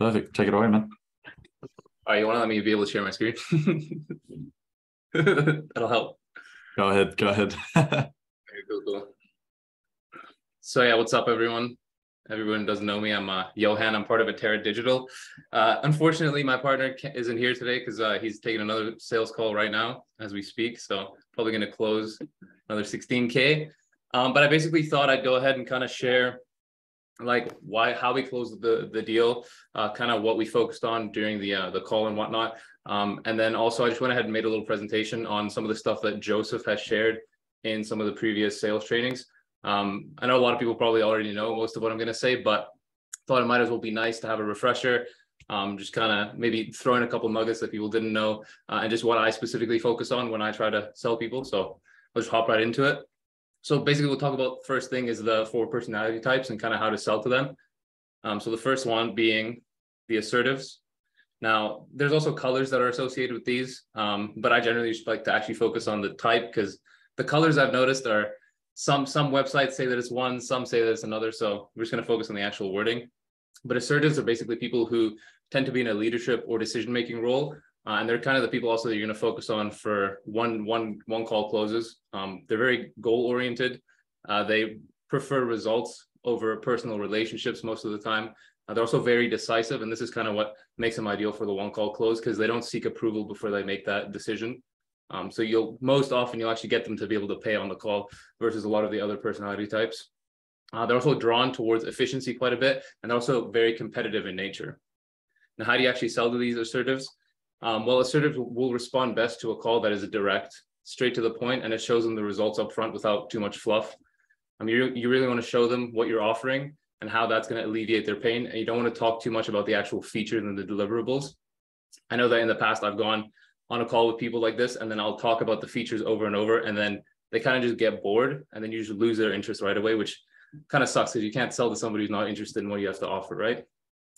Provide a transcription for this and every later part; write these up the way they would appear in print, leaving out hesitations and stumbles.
Perfect. Take it away, man. All right, you want to let me be able to share my screen? That'll help. Go ahead. Okay, cool. So yeah, what's up, everyone? Everyone doesn't know me. I'm Johan. I'm part of Atera Digital. Unfortunately, my partner isn't here today because he's taking another sales call right now as we speak. So probably going to close another 16K. But I basically thought I'd go ahead and kind of share like how we closed the deal, kind of what we focused on during the call and whatnot. And then also I just went ahead and made a little presentation on some of the stuff that Joseph has shared in some of the previous sales trainings. I know a lot of people probably already know most of what I'm going to say, but thought it might as well be nice to have a refresher. Just kind of maybe throw in a couple nuggets that people didn't know, and just what I specifically focus on when I try to sell people. So I'll just hop right into it. So basically we'll talk about first thing is the 4 personality types and kind of how to sell to them. So the first one being the assertives. Now there's also colors that are associated with these, but I generally just like to actually focus on the type because the colors I've noticed are some websites say that it's one, some say that it's another. So we're just going to focus on the actual wording. But assertives are basically people who tend to be in a leadership or decision-making role. And they're kind of the people also that you're going to focus on for one call closes. They're very goal-oriented. They prefer results over personal relationships most of the time. They're also very decisive. And this is kind of what makes them ideal for the one call close because they don't seek approval before they make that decision. So most often you'll actually get them to be able to pay on the call versus a lot of the other personality types. They're also drawn towards efficiency quite a bit, and they're also very competitive in nature. Now, how do you actually sell to these assertives? Well, assertives will respond best to a call that is direct, straight to the point, and it shows them the results up front without too much fluff. You really want to show them what you're offering and how that's going to alleviate their pain, and you don't want to talk too much about the actual features and the deliverables. I know that in the past I've gone on a call with people like this, and then I'll talk about the features over and over, and then they kind of just get bored, and then you just lose their interest right away, which kind of sucks because you can't sell to somebody who's not interested in what you have to offer, right?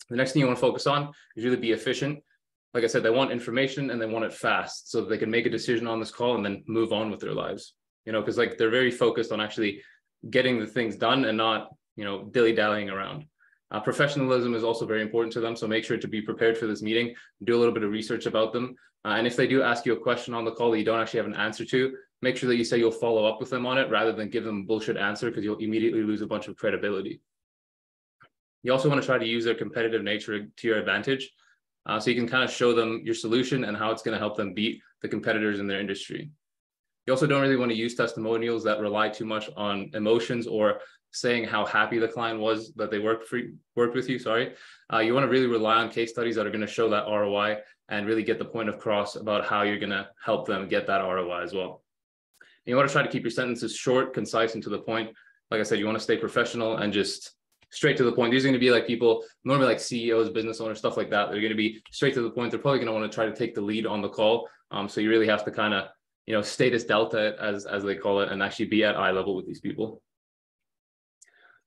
The next thing you want to focus on is really be efficient. Like I said, they want information and they want it fast so that they can make a decision on this call and then move on with their lives, because like they're very focused on actually getting the things done and not, dilly-dallying around. Professionalism is also very important to them. So make sure to be prepared for this meeting, do a little bit of research about them. And if they do ask you a question on the call that you don't actually have an answer to, make sure that you say you'll follow up with them on it rather than give them a bullshit answer because you'll immediately lose a bunch of credibility. You also want to try to use their competitive nature to your advantage. So you can kind of show them your solution and how it's going to help them beat the competitors in their industry. You also don't really want to use testimonials that rely too much on emotions or saying how happy the client was that they worked with you. You want to really rely on case studies that are going to show that ROI and really get the point across about how you're going to help them get that ROI as well. And you want to try to keep your sentences short, concise, and to the point. Like I said, you want to stay professional and just straight to the point. These are going to be like people, normally like CEOs, business owners, stuff like that. They're going to be straight to the point. They're probably going to want to try to take the lead on the call. So you really have to kind of, status delta as they call it, and actually be at eye level with these people.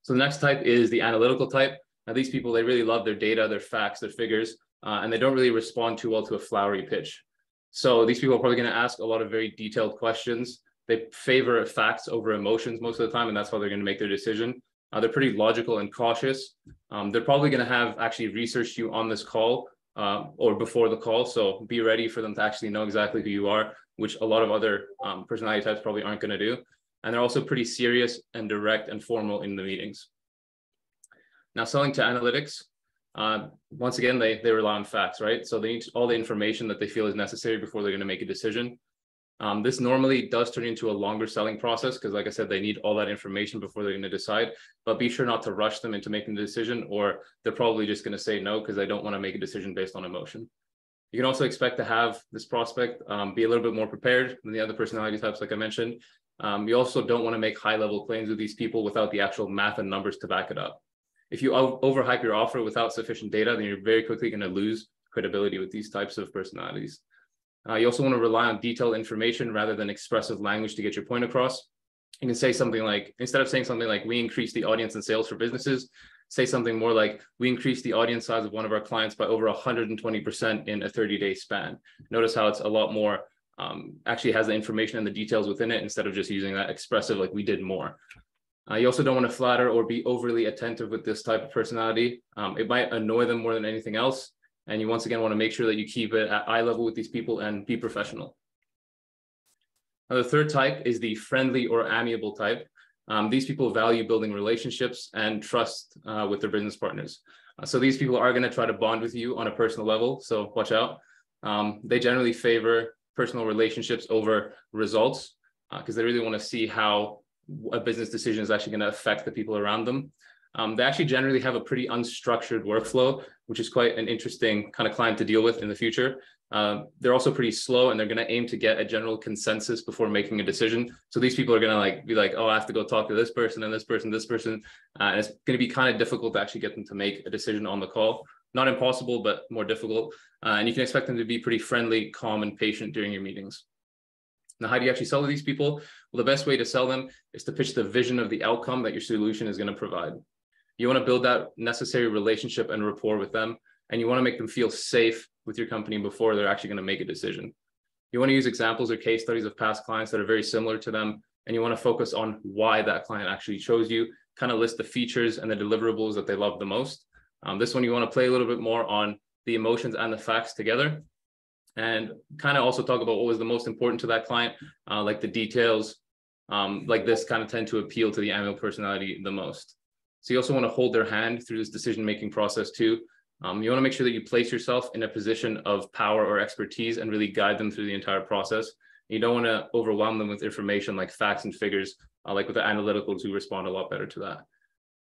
So the next type is the analytical type. Now these people, they really love their data, their facts, their figures, and they don't really respond too well to a flowery pitch. So these people are probably going to ask a lot of very detailed questions. They favor facts over emotions most of the time, and that's how they're going to make their decision. They're pretty logical and cautious. They're probably going to have actually researched you on this call or before the call. So be ready for them to actually know exactly who you are, which a lot of other personality types probably aren't going to do. And they're also pretty serious and direct and formal in the meetings. Now, selling to analytics, once again, they rely on facts, right? So they need all the information that they feel is necessary before they're going to make a decision. This normally does turn into a longer selling process because, like I said, they need all that information before they're going to decide. But be sure not to rush them into making the decision, or they're probably just going to say no because they don't want to make a decision based on emotion. You can also expect to have this prospect be a little bit more prepared than the other personality types, like I mentioned. You also don't want to make high-level claims with these people without the actual math and numbers to back it up. If you overhype your offer without sufficient data, then you're very quickly going to lose credibility with these types of personalities. You also want to rely on detailed information rather than expressive language to get your point across. You can say something like, instead of saying something like, we increase the audience and sales for businesses, say something more like, we increased the audience size of one of our clients by over 120% in a 30-day span. Notice how it's a lot more, actually has the information and the details within it instead of just using that expressive, like we did more. You also don't want to flatter or be overly attentive with this type of personality. It might annoy them more than anything else. And you once again want to make sure that you keep it at eye level with these people and be professional. Now, the third type is the friendly or amiable type. These people value building relationships and trust with their business partners. So these people are going to try to bond with you on a personal level. So watch out. They generally favor personal relationships over results because they really want to see how a business decision is actually going to affect the people around them. They actually generally have a pretty unstructured workflow, which is quite an interesting kind of client to deal with in the future. They're also pretty slow, and they're going to aim to get a general consensus before making a decision. So these people are going to be like, oh, I have to go talk to this person and this person, and it's going to be kind of difficult to actually get them to make a decision on the call. Not impossible, but more difficult. And you can expect them to be pretty friendly, calm, and patient during your meetings. Now, how do you actually sell to these people? Well, the best way to sell them is to pitch the vision of the outcome that your solution is going to provide. You want to build that necessary relationship and rapport with them, and you want to make them feel safe with your company before they're actually going to make a decision. You want to use examples or case studies of past clients that are very similar to them, and you want to focus on why that client actually chose you, kind of list the features and the deliverables that they love the most. This one, you want to play a little bit more on the emotions and the facts together, and kind of also talk about what was the most important to that client, like the details, like this kind of tend to appeal to the amiable personality the most. So you also want to hold their hand through this decision-making process too. You want to make sure that you place yourself in a position of power or expertise and really guide them through the entire process. You don't want to overwhelm them with information like facts and figures, like with the analyticals who respond a lot better to that.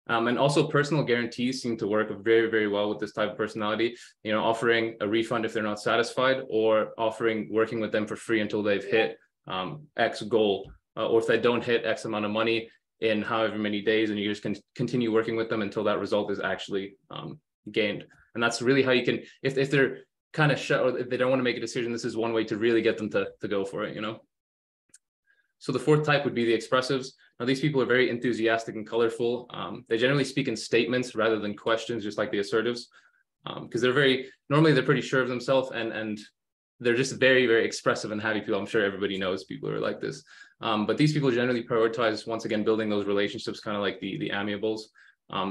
And also personal guarantees seem to work very, very well with this type of personality, offering a refund if they're not satisfied, or offering working with them for free until they've hit X goal, or if they don't hit X amount of money in however many days, and you just can continue working with them until that result is actually gained. And that's really how you can, if they're kind of shut, or if they don't want to make a decision, this is one way to really get them to go for it, So the fourth type would be the expressives. Now, these people are very enthusiastic and colorful. They generally speak in statements rather than questions, just like the assertives, because normally they're pretty sure of themselves, and they're just very, very expressive and happy people. I'm sure everybody knows people who are like this. But these people generally prioritize, once again, building those relationships, kind of like the amiables.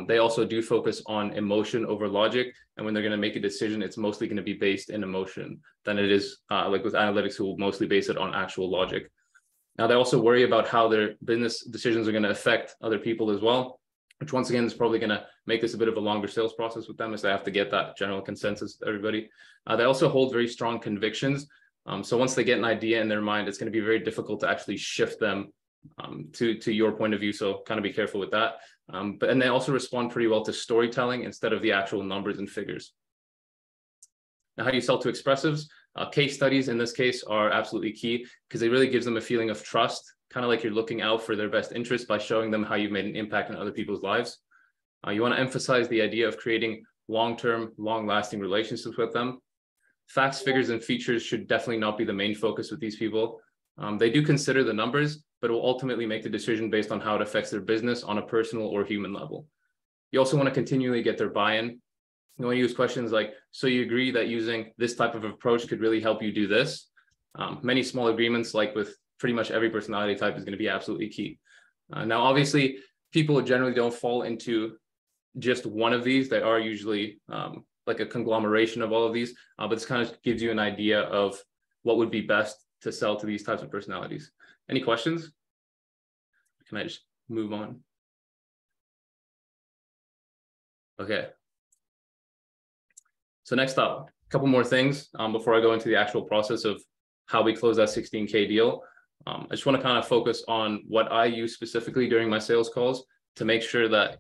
They also do focus on emotion over logic. And when they're going to make a decision, it's mostly going to be based in emotion than it is like with analytics, who will mostly base it on actual logic. Now, they also worry about how their business decisions are going to affect other people as well, which once again is probably going to make this a bit of a longer sales process with them, as they have to get that general consensus to everybody. They also hold very strong convictions. So once they get an idea in their mind, it's going to be very difficult to actually shift them to your point of view. So kind of be careful with that. And they also respond pretty well to storytelling instead of the actual numbers and figures. Now, how do you sell to expressives? Case studies in this case are absolutely key, because it really gives them a feeling of trust, kind of like you're looking out for their best interest by showing them how you've made an impact on other people's lives. You want to emphasize the idea of creating long-term, long-lasting relationships with them. Facts, figures, and features should definitely not be the main focus with these people. They do consider the numbers, but will ultimately make the decision based on how it affects their business on a personal or human level. You also want to continually get their buy-in. You want to use questions like, so you agree that using this type of approach could really help you do this? Many small agreements, like with pretty much every personality type, is going to be absolutely key. Now, obviously, people generally don't fall into just one of these. They are usually like a conglomeration of all of these, but this kind of gives you an idea of what would be best to sell to these types of personalities. Any questions? Can I just move on? Okay. So next up, a couple more things before I go into the actual process of how we close that 16K deal. I just want to kind of focus on what I use specifically during my sales calls to make sure that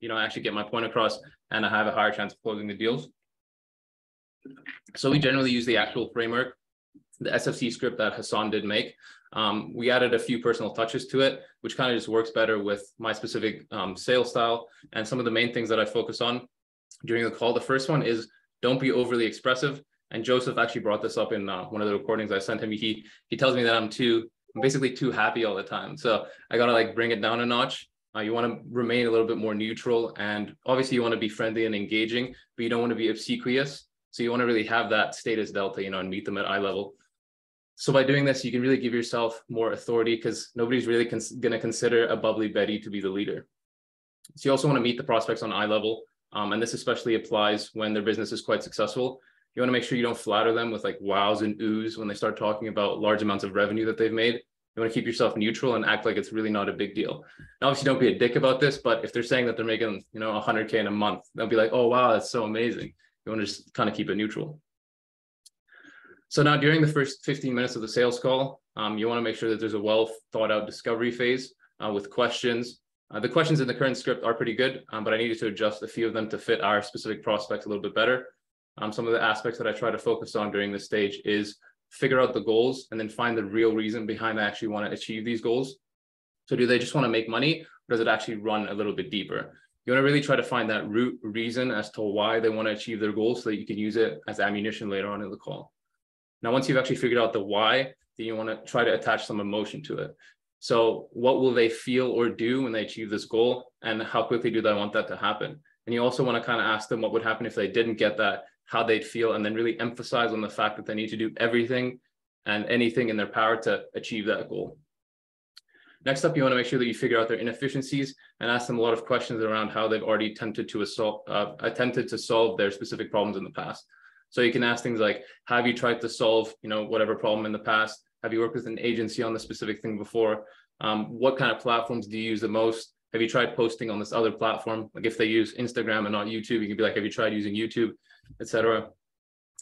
I actually get my point across and I have a higher chance of closing the deals. So we generally use the actual framework, the SFC script that Hassan did make. We added a few personal touches to it, which kind of just works better with my specific sales style and some of the main things that I focus on during the call. The first one is don't be overly expressive. And Joseph actually brought this up in one of the recordings I sent him. He tells me that I'm basically too happy all the time. So I got to bring it down a notch. You want to remain a little bit more neutral, and obviously you want to be friendly and engaging, but you don't want to be obsequious. So you want to really have that status delta, and meet them at eye level. So by doing this, you can really give yourself more authority because nobody's really going to consider a bubbly Betty to be the leader. So you also want to meet the prospects on eye level. And this especially applies when their business is quite successful. You want to make sure you don't flatter them with like wows and oohs when they start talking about large amounts of revenue that they've made. You want to keep yourself neutral and act like it's really not a big deal. Now, obviously, don't be a dick about this, but if they're saying that they're making, 100K in a month, they'll be like, oh, wow, that's so amazing. You want to just kind of keep it neutral. So now during the first 15 minutes of the sales call, you want to make sure that there's a well thought out discovery phase with questions. The questions in the current script are pretty good, but I needed to adjust a few of them to fit our specific prospects a little bit better. Some of the aspects that I try to focus on during this stage is figure out the goals and then find the real reason behind they actually want to achieve these goals. So do they just want to make money, or does it actually run a little bit deeper? You want to really try to find that root reason as to why they want to achieve their goals so that you can use it as ammunition later on in the call. Now, once you've actually figured out the why, then you want to try to attach some emotion to it. So what will they feel or do when they achieve this goal, and how quickly do they want that to happen? And you also want to kind of ask them what would happen if they didn't get that, how they'd feel, and then really emphasize on the fact that they need to do everything and anything in their power to achieve that goal. Next up, you want to make sure that you figure out their inefficiencies and ask them a lot of questions around how they've already attempted to solve their specific problems in the past. So you can ask things like, have you tried to solve, whatever problem in the past? Have you worked with an agency on the specific thing before? What kind of platforms do you use the most? Have you tried posting on this other platform? Like if they use Instagram and not YouTube, you can be like, have you tried using YouTube, etc.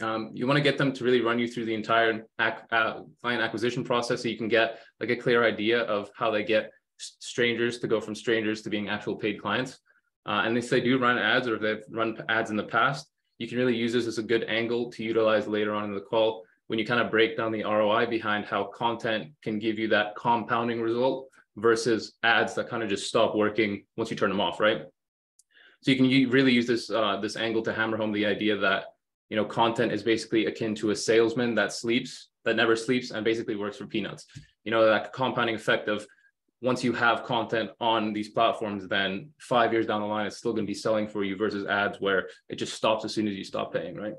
You want to get them to really run you through the entire client acquisition process so you can get like a clear idea of how they get strangers to go from strangers to being actual paid clients. And if they do run ads, or if they've run ads in the past, you can really use this as a good angle to utilize later on in the call when you kind of break down the ROI behind how content can give you that compounding result versus ads that kind of just stop working once you turn them off, right? So you can really use this this angle to hammer home the idea that content is basically akin to a salesman that never sleeps, and basically works for peanuts. That compounding effect of once you have content on these platforms, then 5 years down the line, it's still going to be selling for you versus ads where it just stops as soon as you stop paying, right?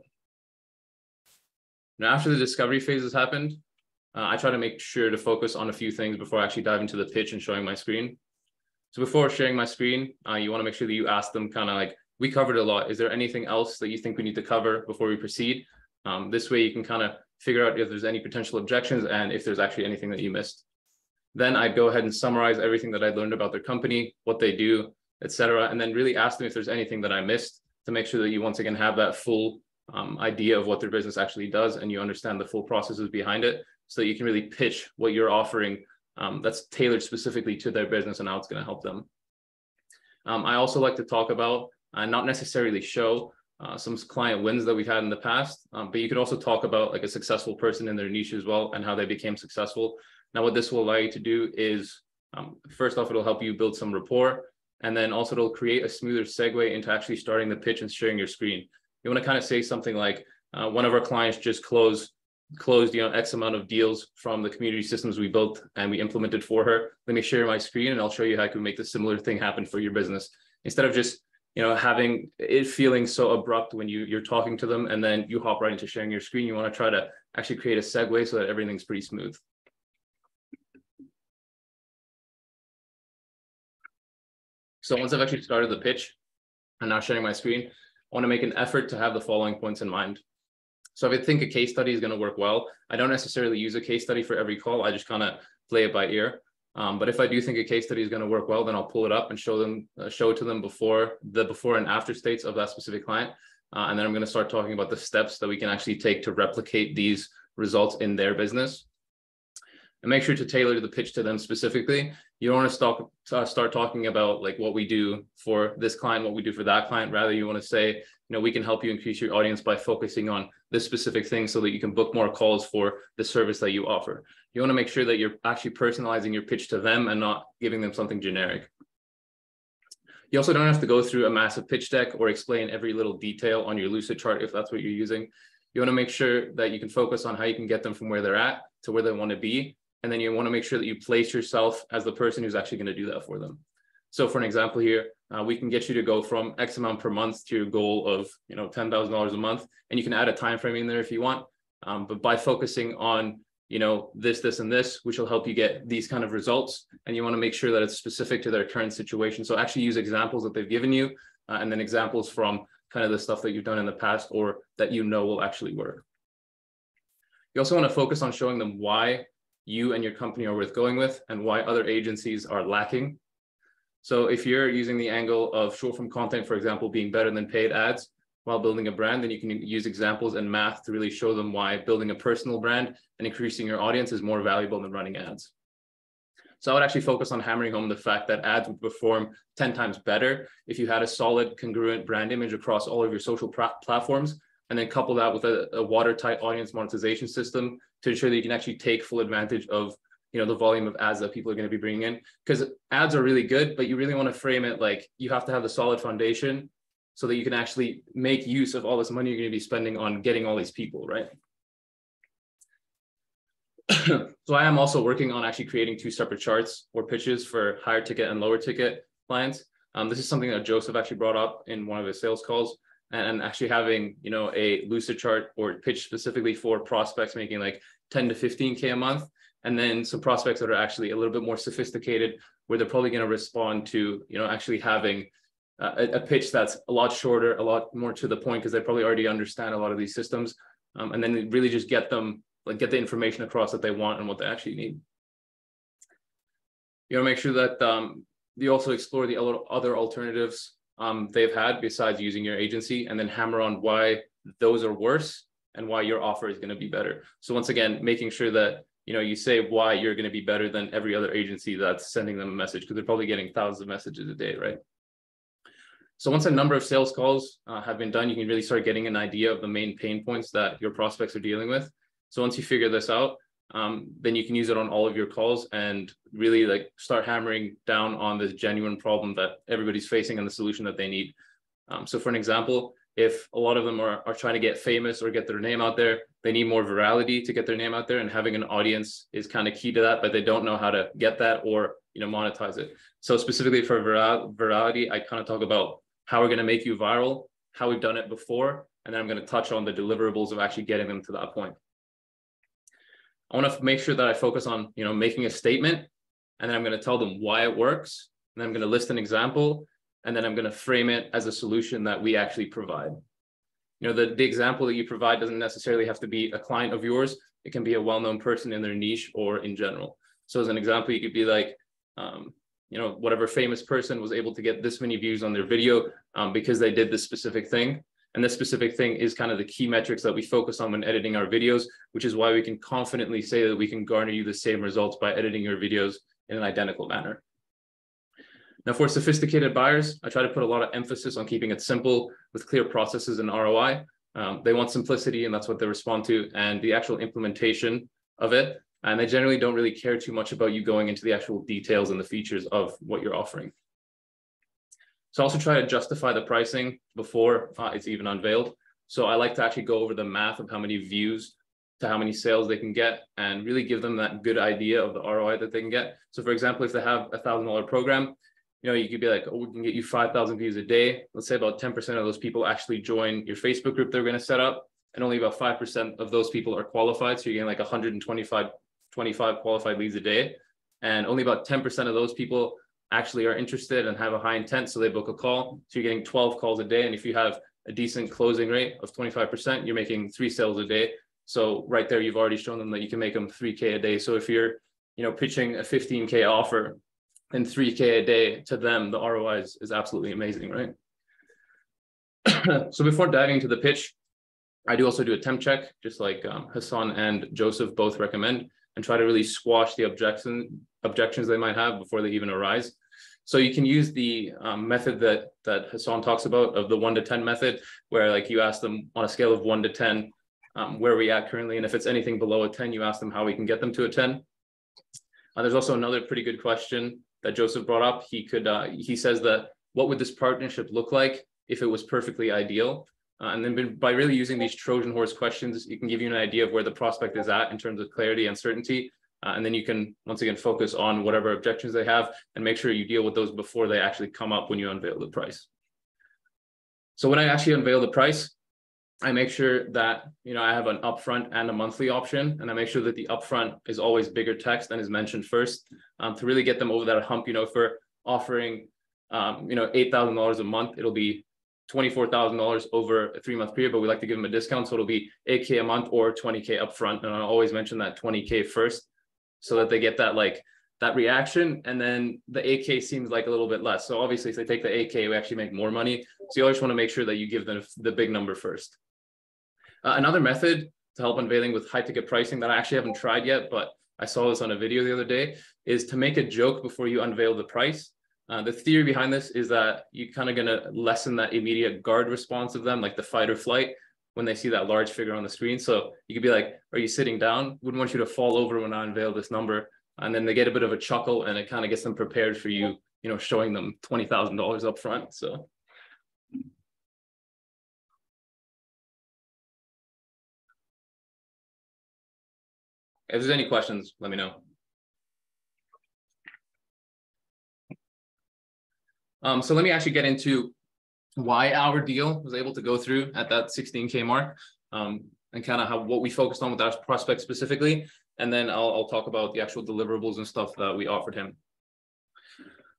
Now, after the discovery phase has happened, I try to make sure to focus on a few things before I actually dive into the pitch and showing my screen. So before sharing my screen, you want to make sure that you ask them kind of like, we covered a lot. Is there anything else that you think we need to cover before we proceed? This way you can kind of figure out if there's any potential objections and if there's actually anything that you missed. Then I'd go ahead and summarize everything that I learned about their company, what they do, etc., and then really ask them if there's anything that I missed to make sure that you once again have that full idea of what their business actually does and you understand the full processes behind it so that you can really pitch what you're offering that's tailored specifically to their business and how it's going to help them. I also like to talk about and not necessarily show some client wins that we've had in the past, but you could also talk about like a successful person in their niche as well and how they became successful. Now, what this will allow you to do is, first off, it'll help you build some rapport, and then also it'll create a smoother segue into actually starting the pitch and sharing your screen. You want to kind of say something like, one of our clients just closed X amount of deals from the community systems we built and we implemented for her. Let me share my screen and I'll show you how I can make the similar thing happen for your business. Instead of just having it feeling so abrupt when you're talking to them and then you hop right into sharing your screen, you want to try to actually create a segue so that everything's pretty smooth. So once I've actually started the pitch and now sharing my screen, I want to make an effort to have the following points in mind. So if I think a case study is going to work well, I don't necessarily use a case study for every call. I just kind of play it by ear. But if I do think a case study is going to work well, then I'll pull it up and show it to them before and after states of that specific client. And then I'm going to start talking about the steps that we can actually take to replicate these results in their business. And make sure to tailor the pitch to them specifically. You don't want to start talking about like what we do for this client, what we do for that client. Rather, you want to say, we can help you increase your audience by focusing on this specific thing so that you can book more calls for the service that you offer. You want to make sure that you're actually personalizing your pitch to them and not giving them something generic. You also don't have to go through a massive pitch deck or explain every little detail on your Lucid chart if that's what you're using. You want to make sure that you can focus on how you can get them from where they're at to where they want to be. And then you want to make sure that you place yourself as the person who's actually going to do that for them. So for an example here, we can get you to go from X amount per month to your goal of $10,000 a month. And you can add a time frame in there if you want. But by focusing on this, and this, which will help you get these kind of results. And you want to make sure that it's specific to their current situation. So actually use examples that they've given you, and then examples from kind of the stuff that you've done in the past or that will actually work. You also want to focus on showing them why you and your company are worth going with and why other agencies are lacking. So if you're using the angle of short form content, for example, being better than paid ads while building a brand, then you can use examples and math to really show them why building a personal brand and increasing your audience is more valuable than running ads. So I would actually focus on hammering home the fact that ads would perform 10 times better if you had a solid, congruent brand image across all of your social platforms, and then couple that with a watertight audience monetization system to ensure that you can actually take full advantage of the volume of ads that people are going to be bringing in. Because ads are really good, but you really want to frame it like you have to have the solid foundation so that you can actually make use of all this money you're going to be spending on getting all these people, right? So I am also working on actually creating 2 separate charts or pitches for higher ticket and lower ticket clients. This is something that Joseph actually brought up in one of his sales calls, and actually having a lucid chart or pitch specifically for prospects making like 10 to 15K a month, and then some prospects that are actually a little bit more sophisticated where they're probably going to respond to actually having a pitch that's a lot shorter, a lot more to the point, because they probably already understand a lot of these systems, and then really just get the information across that they want and what they actually need. You want to make sure that you also explore the other alternatives they've had besides using your agency, and then hammer on why those are worse and why your offer is going to be better. So once again, making sure that you say why you're going to be better than every other agency that's sending them a message, because they're probably getting thousands of messages a day, right? So once a number of sales calls have been done, you can really start getting an idea of the main pain points that your prospects are dealing with. So once you figure this out, then you can use it on all of your calls and really start hammering down on this genuine problem that everybody's facing and the solution that they need. So for an example, if a lot of them are trying to get famous or get their name out there, they need more virality to get their name out there, and having an audience is kind of key to that, but they don't know how to get that or monetize it. So specifically for virality, I kind of talk about how we're going to make you viral, how we've done it before, and then I'm going to touch on the deliverables of actually getting them to that point. I want to make sure that I focus on making a statement, and then I'm going to tell them why it works, and then I'm going to list an example, and then I'm going to frame it as a solution that we actually provide. The example that you provide doesn't necessarily have to be a client of yours. It can be a well-known person in their niche or in general. So as an example, you could be like, whatever famous person was able to get this many views on their video because they did this specific thing. And this specific thing is kind of the key metrics that we focus on when editing our videos, which is why we can confidently say that we can garner you the same results by editing your videos in an identical manner. Now, for sophisticated buyers, I try to put a lot of emphasis on keeping it simple with clear processes and ROI. They want simplicity, and that's what they respond to, and the actual implementation of it. And they generally don't really care too much about you going into the actual details and the features of what you're offering. So I also try to justify the pricing before it's even unveiled. So I like to actually go over the math of how many views to how many sales they can get, and really give them that good idea of the ROI that they can get. So for example, if they have a $1,000 program, you could be like, oh, we can get you 5,000 views a day. Let's say about 10% of those people actually join your Facebook group they're going to set up, and only about 5% of those people are qualified. So you're getting like 125 qualified leads a day, and only about 10% of those people actually are interested and have a high intent, so they book a call. So you're getting 12 calls a day, and if you have a decent closing rate of 25%, you're making 3 sales a day. So right there, you've already shown them that you can make them 3K a day. So if you're pitching a 15K offer and 3K a day to them, the ROI is absolutely amazing, right? So before diving into the pitch, I do also do a temp check, just like Hassan and Joseph both recommend, and try to really squash the objections they might have before they even arise. So you can use the method that Hassan talks about, of the 1 to 10 method, where you ask them on a scale of 1 to 10, where are we at currently? And if it's anything below a 10, you ask them how we can get them to a 10. There's also another pretty good question that Joseph brought up. He says that, what would this partnership look like if it was perfectly ideal? And then by really using these Trojan horse questions, you can give you an idea of where the prospect is at in terms of clarity and certainty. And then you can, once again, focus on whatever objections they have and make sure you deal with those before they actually come up when you unveil the price. So when I actually unveil the price, I make sure that, I have an upfront and a monthly option, and I make sure that the upfront is always bigger text and is mentioned first, to really get them over that hump. If we're offering, $8,000 a month, it'll be $24,000 over a 3-month period, but we like to give them a discount. So it'll be $8K a month or $20K upfront. And I always mention that $20K first so that they get that that reaction. And then the $8K seems like a little bit less. So obviously if they take the $8K, we actually make more money. So you always want to make sure that you give them the big number first. Another method to help unveiling with high ticket pricing that I actually haven't tried yet, but I saw this on a video the other day, is to make a joke before you unveil the price. The theory behind this is that you're kind of going to lessen that immediate guard response of them, like the fight or flight, when they see that large figure on the screen. So you could be like, are you sitting down? Wouldn't want you to fall over when I unveil this number. And then they get a bit of a chuckle, and it kind of gets them prepared for you, showing them $20,000 up front. So. If there's any questions, let me know. So let me actually get into why our deal was able to go through at that 16K mark, and kind of what we focused on with our prospect specifically. And then I'll talk about the actual deliverables and stuff that we offered him.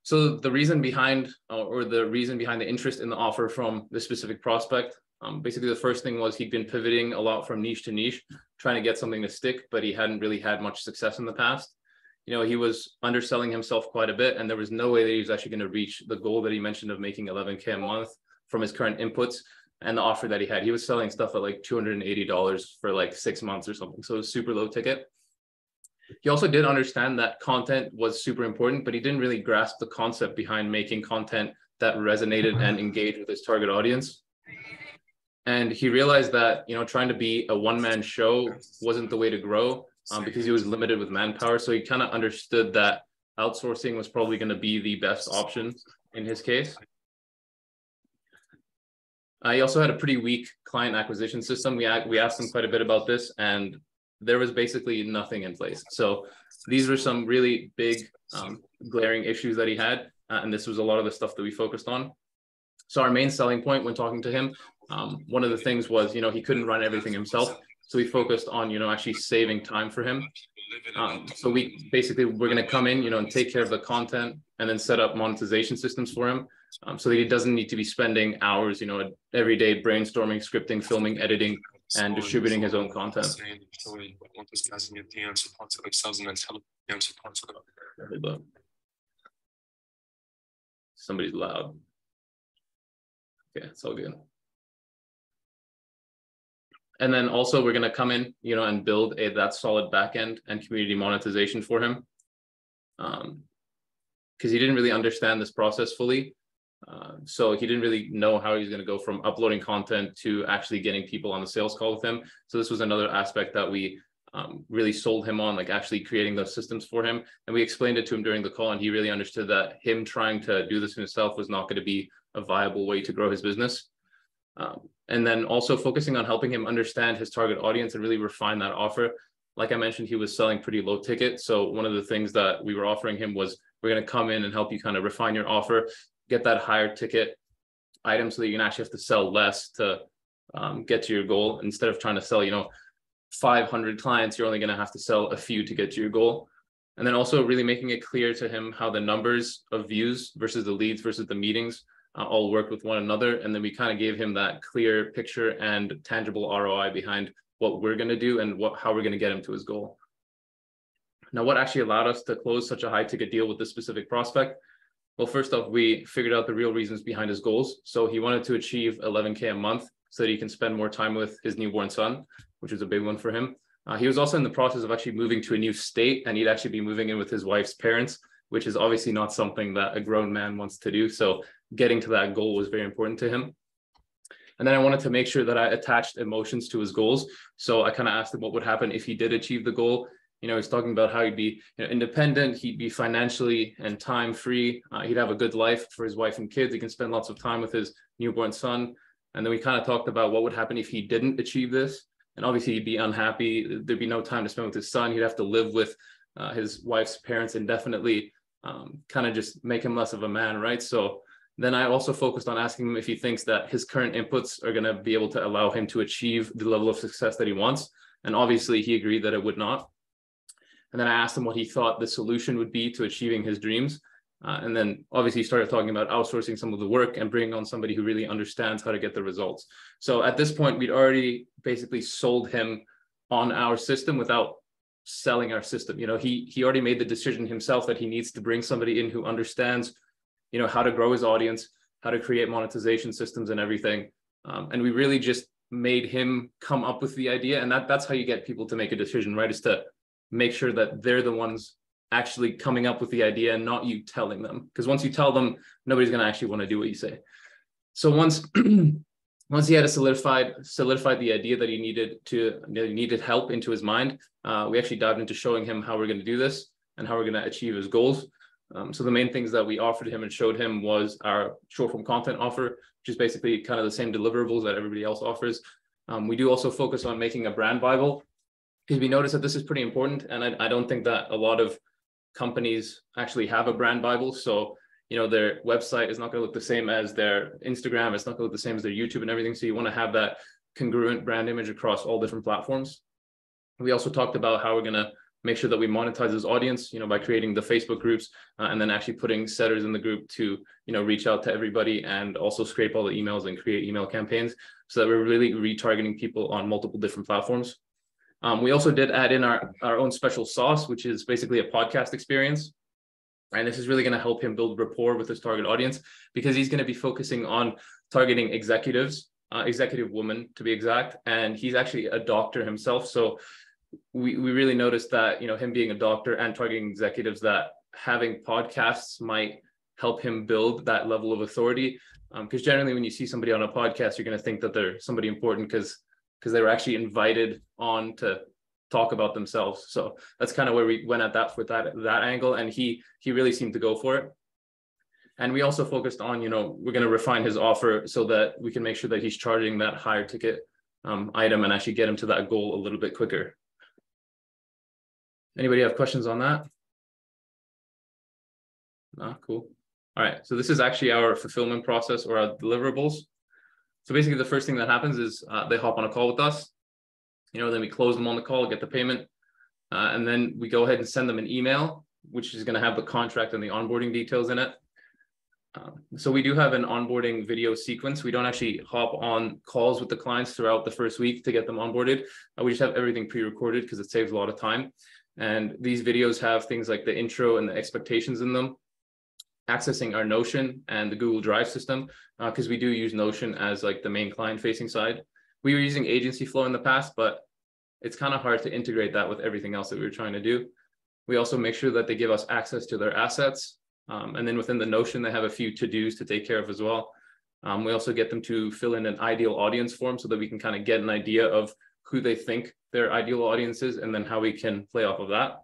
So the reason behind, the interest in the offer from this specific prospect, basically the first thing was he'd been pivoting a lot from niche to niche, trying to get something to stick, but he hadn't really had much success in the past. He was underselling himself quite a bit, and there was no way that he was actually going to reach the goal that he mentioned of making $11K a month from his current inputs and the offer that he had. He was selling stuff at like $280 for like 6 months or something. So it was super low ticket. He also did understand that content was super important, but he didn't really grasp the concept behind making content that resonated and engaged with his target audience. And he realized that, trying to be a one-man show wasn't the way to grow, because he was limited with manpower. So he kind of understood that outsourcing was probably going to be the best option in his case. He also had a pretty weak client acquisition system. We asked him quite a bit about this, and there was basically nothing in place. So these were some really big, glaring issues that he had. And this was a lot of the stuff that we focused on. So our main selling point when talking to him, one of the things was, he couldn't run everything himself. So we focused on, actually saving time for him. So we're going to come in, and take care of the content and then set up monetization systems for him, so that he doesn't need to be spending hours, every day brainstorming, scripting, filming, editing, and distributing his own content. Somebody's loud. Okay, it's all good. And then also we're going to come in, and build that solid backend and community monetization for him. Because he didn't really understand this process fully. So he didn't really know how he's going to go from uploading content to actually getting people on the sales call with him. So this was another aspect that we really sold him on, like actually creating those systems for him. And we explained it to him during the call, and he really understood that him trying to do this himself was not going to be a viable way to grow his business. And then also focusing on helping him understand his target audience and really refine that offer. Like I mentioned, he was selling pretty low ticket. So one of the things that we were offering him was, we're going to come in and help you kind of refine your offer, get that higher ticket item so that you can actually have to sell less to get to your goal. Instead of trying to sell, 500 clients, you're only going to have to sell a few to get to your goal. And then also really making it clear to him how the numbers of views versus the leads versus the meetings all work with one another. And then we kind of gave him that clear picture and tangible ROI behind what we're going to do and how we're going to get him to his goal. Now, what actually allowed us to close such a high ticket deal with this specific prospect? Well, first off, we figured out the real reasons behind his goals. So he wanted to achieve 11K a month so that he can spend more time with his newborn son, which was a big one for him. He was also in the process of actually moving to a new state, and he'd actually be moving in with his wife's parents, which is obviously not something that a grown man wants to do. So getting to that goal was very important to him. And then I wanted to make sure that I attached emotions to his goals. So I kind of asked him what would happen if he did achieve the goal. He's talking about how he'd be independent, he'd be financially and time free, he'd have a good life for his wife and kids, he can spend lots of time with his newborn son. And then we kind of talked about what would happen if he didn't achieve this. And obviously he'd be unhappy, there'd be no time to spend with his son, he'd have to live with his wife's parents indefinitely, kind of just make him less of a man, right? So Then I also focused on asking him if he thinks that his current inputs are going to be able to allow him to achieve the level of success that he wants. And obviously he agreed that it would not. And then I asked him what he thought the solution would be to achieving his dreams. And then obviously he started talking about outsourcing some of the work and bringing on somebody who really understands how to get the results. So at this point, we'd already basically sold him on our system without selling our system. You know, he already made the decision himself that he needs to bring somebody in who understands, you know, how to grow his audience, how to create monetization systems and everything. And we really just made him come up with the idea. And that's how you get people to make a decision, right? Is to make sure that they're the ones actually coming up with the idea and not you telling them. Because once you tell them, nobody's going to actually want to do what you say. So once he had solidified the idea that he needed help into his mind, we actually dived into showing him how we're going to do this and how we're going to achieve his goals. So the main things that we offered him and showed him was our short form content offer, which is basically kind of the same deliverables that everybody else offers. We do also focus on making a brand Bible, because we noticed that this is pretty important. And I don't think that a lot of companies actually have a brand Bible. So, you know, their website is not going to look the same as their Instagram. It's not going to look the same as their YouTube and everything. So you want to have that congruent brand image across all different platforms. We also talked about how we're going to make sure that we monetize this audience, you know, by creating the Facebook groups and then actually putting setters in the group to, you know, reach out to everybody and also scrape all the emails and create email campaigns so that we're really retargeting people on multiple different platforms. We also did add in our own special sauce, which is basically a podcast experience. And this is really going to help him build rapport with his target audience, because he's going to be focusing on targeting executives, executive women to be exact. And he's actually a doctor himself. So we really noticed that, you know, him being a doctor and targeting executives, that having podcasts might help him build that level of authority. Because generally when you see somebody on a podcast, you're going to think that they're somebody important because they were actually invited on to talk about themselves. So that's kind of where we went at that with that angle. And he really seemed to go for it. And we also focused on, you know, we're going to refine his offer so that we can make sure that he's charging that higher ticket item and actually get him to that goal a little bit quicker. Anybody have questions on that? No, cool. All right. So this is actually our fulfillment process, or our deliverables. So basically the first thing that happens is they hop on a call with us, you know, then we close them on the call, get the payment, and then we go ahead and send them an email, which is going to have the contract and the onboarding details in it. So we do have an onboarding video sequence. We don't actually hop on calls with the clients throughout the first week to get them onboarded. We just have everything pre-recorded because it saves a lot of time. And these videos have things like the intro and the expectations in them, accessing our Notion and the Google Drive system, because we do use Notion as like the main client facing side. We were using Agency Flow in the past, but it's kind of hard to integrate that with everything else that we were trying to do. We also make sure that they give us access to their assets. And then within the Notion, they have a few to-dos to take care of as well. We also get them to fill in an ideal audience form so that we can kind of get an idea of who they think their ideal audience is and then how we can play off of that.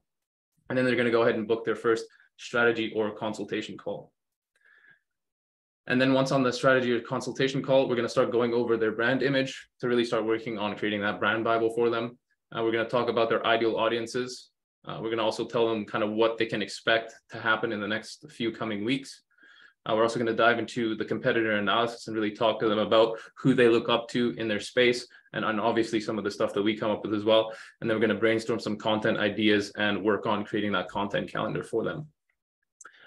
And then they're going to go ahead and book their first strategy or consultation call. And then once on the strategy or consultation call, we're going to start going over their brand image to really start working on creating that brand Bible for them. We're going to talk about their ideal audiences. We're going to also tell them kind of what they can expect to happen in the next few coming weeks. We're also going to dive into the competitor analysis and really talk to them about who they look up to in their space, and obviously some of the stuff that we come up with as well. And then we're going to brainstorm some content ideas and work on creating that content calendar for them.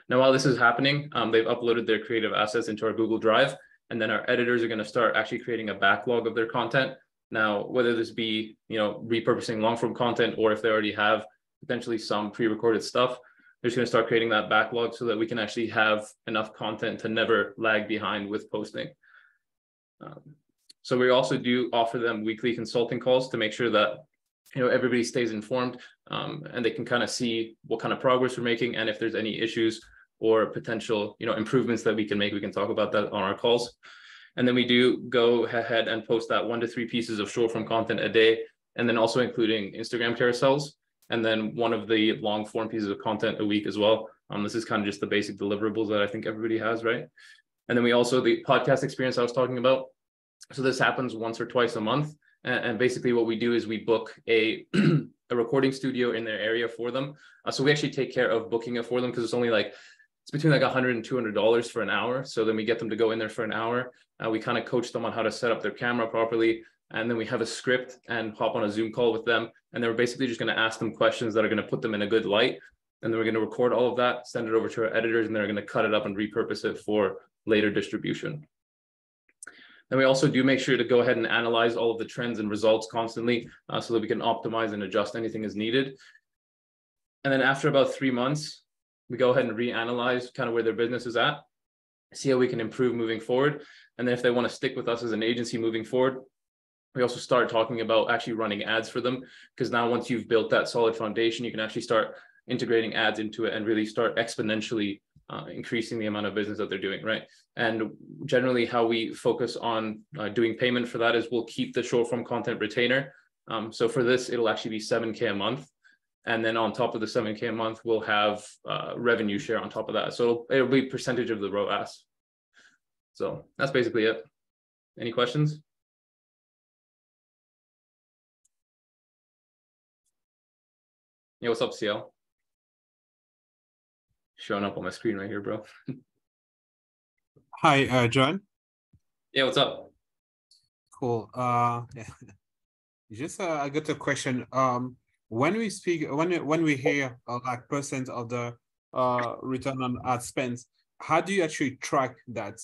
Now, while this is happening, they've uploaded their creative assets into our Google Drive, and then our editors are going to start actually creating a backlog of their content. Now, whether this be, you know, repurposing long form content, or if they already have potentially some pre-recorded stuff, they're just going to start creating that backlog so that we can actually have enough content to never lag behind with posting. So we also do offer them weekly consulting calls to make sure that, you know, everybody stays informed and they can kind of see what kind of progress we're making, and if there's any issues or potential, you know, improvements that we can make, we can talk about that on our calls. And then we do go ahead and post that 1 to 3 pieces of short form content a day, and then also including Instagram carousels, and then 1 of the long form pieces of content a week as well. This is kind of just the basic deliverables that I think everybody has, right? And then we also, the podcast experience I was talking about. So this happens once or twice a month. And basically what we do is we book a recording studio in their area for them. So we actually take care of booking it for them, because it's only like it's between like $100 and $200 for an hour. So then we get them to go in there for an hour. We kind of coach them on how to set up their camera properly. And then we have a script and hop on a Zoom call with them. And then we're basically just going to ask them questions that are going to put them in a good light. And then we're going to record all of that, send it over to our editors, and they're going to cut it up and repurpose it for later distribution. Then we also do make sure to go ahead and analyze all of the trends and results constantly so that we can optimize and adjust anything as needed. And then after about 3 months, we go ahead and reanalyze kind of where their business is at, see how we can improve moving forward. And then if they want to stick with us as an agency moving forward, we also start talking about actually running ads for them, because now once you've built that solid foundation, you can actually start integrating ads into it and really start exponentially increasing the amount of business that they're doing, right? And generally how we focus on doing payment for that is we'll keep the short form content retainer. So for this, it'll actually be $7K a month. And then on top of the $7K a month, we'll have revenue share on top of that. So it'll be percentage of the ROAS. So that's basically it. Any questions? Yeah, what's up, CL? Showing up on my screen right here, bro. Hi, John. Yeah, what's up? Cool. Yeah. Just I got a question. When we speak, when we hear like percent of the return on ad spend, how do you actually track that?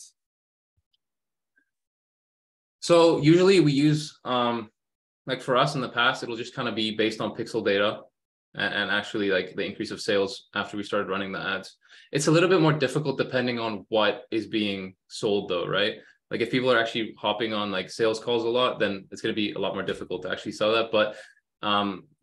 So usually we use like for us in the past, it'll just kind of be based on pixel data and actually like the increase of sales after we started running the ads. It's a little bit more difficult depending on what is being sold though, right? Like if people are actually hopping on like sales calls a lot, then it's going to be a lot more difficult to actually sell that. But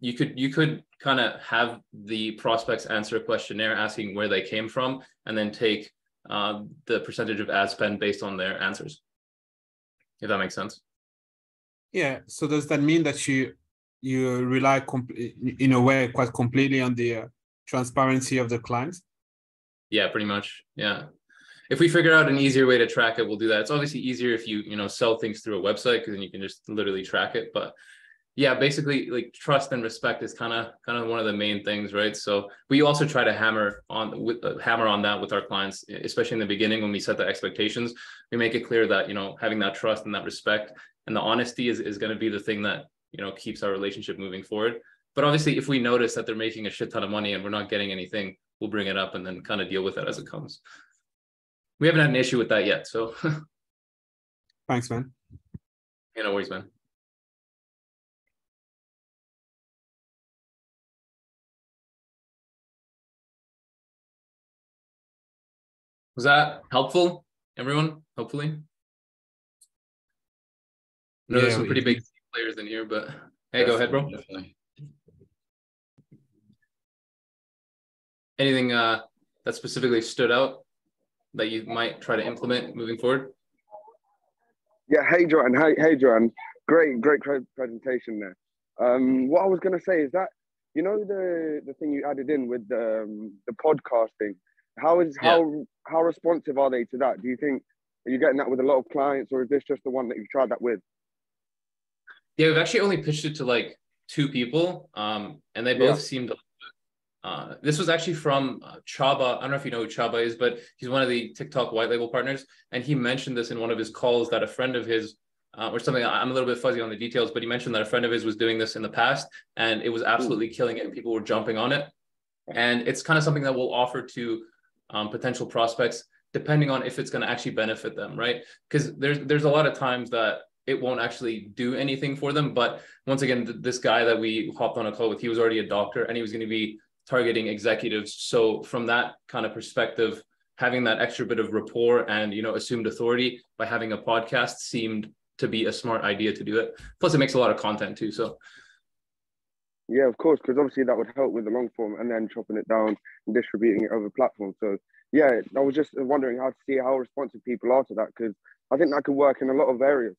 you could kind of have the prospects answer a questionnaire asking where they came from, and then take the percentage of ad spend based on their answers, if that makes sense. Yeah. So does that mean that you rely in a way quite completely on the transparency of the clients? Yeah, pretty much. Yeah. If we figure out an easier way to track it, we'll do that. It's obviously easier if you sell things through a website, because then you can just literally track it. But yeah, basically like trust and respect is kind of one of the main things, right? So we also try to hammer on that with our clients, especially in the beginning when we set the expectations. We make it clear that having that trust and that respect and the honesty is going to be the thing that keeps our relationship moving forward. But obviously, if we notice that they're making a shit ton of money and we're not getting anything, we'll bring it up and then kind of deal with it as it comes. We haven't had an issue with that yet, so. Thanks, man. Yeah, no worries, man. Was that helpful, everyone? Hopefully. I know there's some pretty big players in here, but hey, go ahead, bro. Definitely. Anything that specifically stood out that you might try to implement moving forward? Yeah, hey Joanne, hey Joanne, great presentation there. What I was gonna say is that the thing you added in with the podcasting. How responsive are they to that? Do you think are you getting that with a lot of clients, or is this just the one that you've tried that with? Yeah, we've actually only pitched it to like 2 people, and they both seemed. This was actually from Chaba. I don't know if you know who Chaba is, but he's one of the TikTok white label partners. And he mentioned this in one of his calls that a friend of his, or something, I'm a little bit fuzzy on the details, but he mentioned that a friend of his was doing this in the past and it was absolutely killing it and people were jumping on it. And it's kind of something that we'll offer to potential prospects, depending on if it's going to actually benefit them, right? Because there's a lot of times that it won't actually do anything for them. But once again, this guy that we hopped on a call with, he was already a doctor and he was going to be targeting executives. So from that kind of perspective, having that extra bit of rapport and, assumed authority by having a podcast seemed to be a smart idea to do it. Plus it makes a lot of content too. So. Yeah, of course, because obviously that would help with the long form and then chopping it down and distributing it over platforms. So yeah, I was just wondering how to see how responsive people are to that, because I think that could work in a lot of areas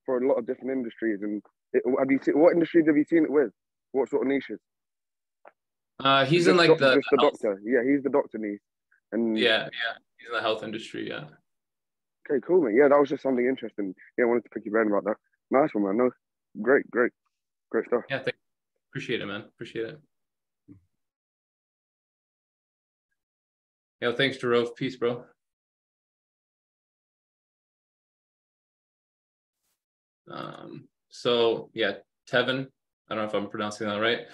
for a lot of different industries. And what industries have you seen it with? What sort of niches? He's just in like the doctor. Yeah, he's the doctor niche. And yeah, he's in the health industry. Yeah. Okay, cool, man. Yeah, that was just something interesting. Yeah, I wanted to pick your brain about that. Nice one, man. No, great stuff. Yeah, appreciate it, man. Appreciate it. Yo, thanks, Jerove. Peace, bro. So yeah, Tevin, I don't know if I'm pronouncing that right.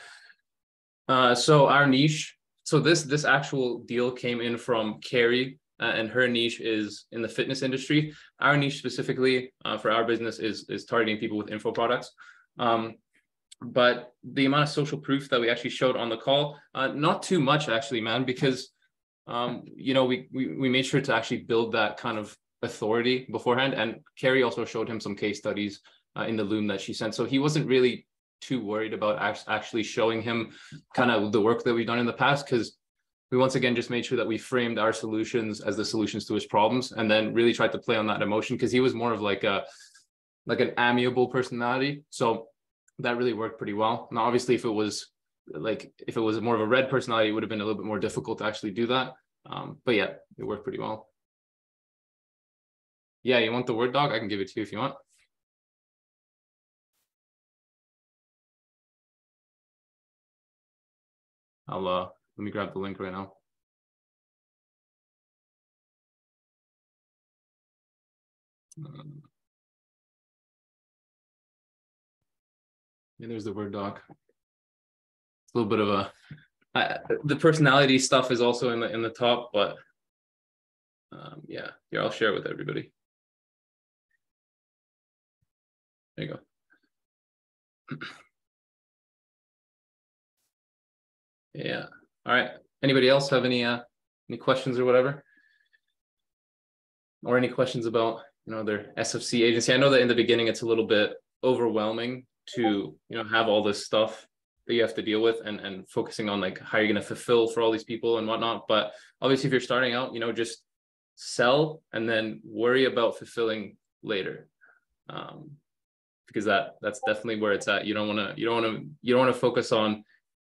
So our niche, so this actual deal came in from Carrie, and her niche is in the fitness industry. Our niche specifically for our business is targeting people with info products. But the amount of social proof that we actually showed on the call, not too much actually, man, because you know, we made sure to actually build that kind of authority beforehand. And Carrie also showed him some case studies in the Loom that she sent. So he wasn't really too worried about actually showing him kind of the work that we've done in the past, because we once again just made sure that we framed our solutions as the solutions to his problems, and then really tried to play on that emotion, because he was more of like an amiable personality. So that really worked pretty well. Now, obviously, if it was more of a red personality, it would have been a little bit more difficult to actually do that. But yeah, it worked pretty well. Yeah, you want the Word doc? I can give it to you if you want. Let me grab the link right now. Yeah, there's the Word doc. It's a little bit of the personality stuff is also in the top, but yeah, here, I'll share it with everybody. There you go. Yeah. All right. Anybody else have any questions or whatever? Or any questions about, you know, their SFC agency? I know that in the beginning it's a little bit overwhelming to, you know, have all this stuff that you have to deal with and focusing on like how you're going to fulfill for all these people and whatnot. But obviously, if you're starting out, you know, just sell and then worry about fulfilling later. Because that's definitely where it's at. You don't want to focus on,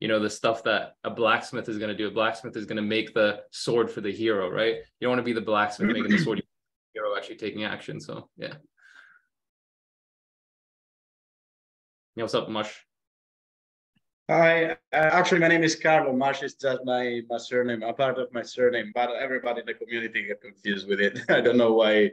you know, the stuff that a blacksmith is going to do. A blacksmith is going to make the sword for the hero, right? You don't want to be the blacksmith making the sword, hero actually taking action. So yeah. Yeah, what's up, Mush? Hi, actually, my name is Carlo. Marsh is just my surname, a part of my surname, but everybody in the community get confused with it. I don't know why